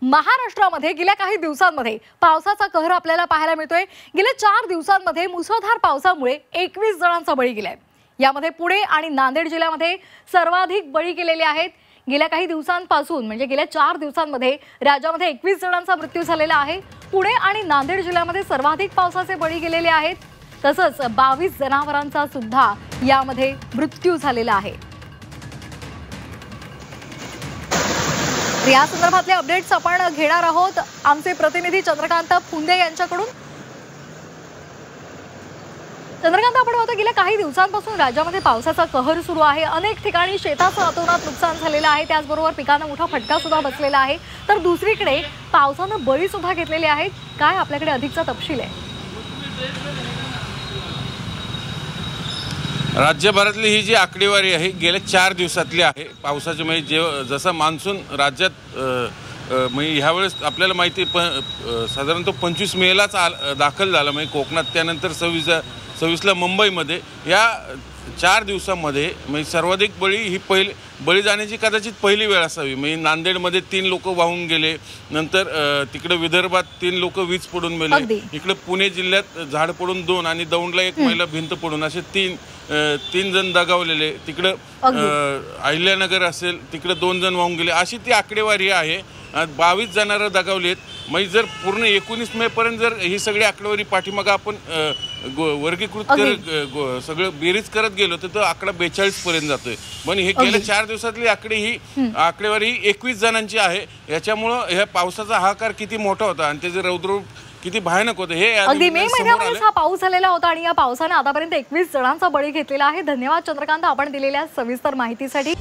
महाराष्ट्रामध्ये गेल्या काही दिवसांमध्ये पावसाचा कहर आपल्याला पाहायला मिळतोय। गेल्या 4 दिवसांमध्ये मुसळधार पावसामुळे 21 जणांचा बळी गेलाय। यामध्ये पुणे आणि नांदेड जिल्ह्यामध्ये सर्वाधिक बळी गेलेले आहेत। गेल्या काही दिवसांपासून म्हणजे गेल्या 4 दिवसांमध्ये राज्यामध्ये 21 जणांचा मृत्यू झालेला आहे। पुणे आणि नांदेड जिल्ह्यामध्ये सर्वाधिक पावसाचे बळी गेलेले आहेत। तसंच 22 जनावरांचा सुद्धा यामध्ये मृत्यू झालेला आहे। या संदर्भातले अपडेट्स आपण घेणार आहोत आमचे प्रतिनिधी चंद्रकांत फुंदे यांच्याकडून। चंद्रकांत, आपण पाहतो गेल्या काही दिवसांपासून राज्यामध्ये पावसाचा कहर सुरू आहे। अनेक ठिकाणी शेताचं अतोनात नुकसान झालेलं आहे, त्याचबरोबर पिकांना मोठा फटका सुद्धा बसलेला आहे। तर दुसरीकडे पावसानं बळी सुद्धा घेतलेले आहेत। काय आपल्याकडे अधिकचा तपशील आहे? राज्यभरातली ही जी आकडेवारी आहे गेल्या 4 दिवसातली आहे पावसाची। म्हणजे जसं मान्सून राज्यात म्हणजे ह्यावेळेस आपल्याला माहिती साधारणतः 25 मेलाच दाखल झाला, म्हणजे कोकणात, त्यानंतर 26ला मुंबईमध्ये। या 4 दिवसामध्ये म्हणजे सर्वाधिक बळी ही बळी जाण्याची कदाचित पहिली वेळ असावी। म्हणजे नांदेडमध्ये 3 लोक वाहून गेले, नंतर तिकडे विदर्भात 3 लोक वीज पडून मेले, इकडे पुणे जिल्ह्यात झाड पडून 2 आणि दौंडला 1 महिला भिंत पडून असे 3 जण दगावलेले, तिकडं अहिल्यानगर असेल तिकडे 2 जण वाहून गेले, अशी ती आकडेवारी आहे। 22 जणांना दगावलेत। म्हणजे जर पूर्ण 19 मे पर्यंत जर ही सगळी आकडेवारी पाठीमागं आपण वर्गीकृत सगळं बेरीज करत गेलो तर तो आकडा 42 पर्यंत जातोय। पण हे गेल्या 4 दिवसातली आकडेवारी 21 जणांची आहे। याच्यामुळं ह्या पावसाचा हाहाकार किती मोठा होता आणि त्याचे रौद्ररूप किती भयानक होतं हे अगदी मे महिन्यामध्ये हा पाऊस झालेला होता आणि या पावसाने आतापर्यंत 21 जणांचा बळी घेतलेला आहे। धन्यवाद चंद्रकांत, आपण दिलेल्या सविस्तर माहितीसाठी।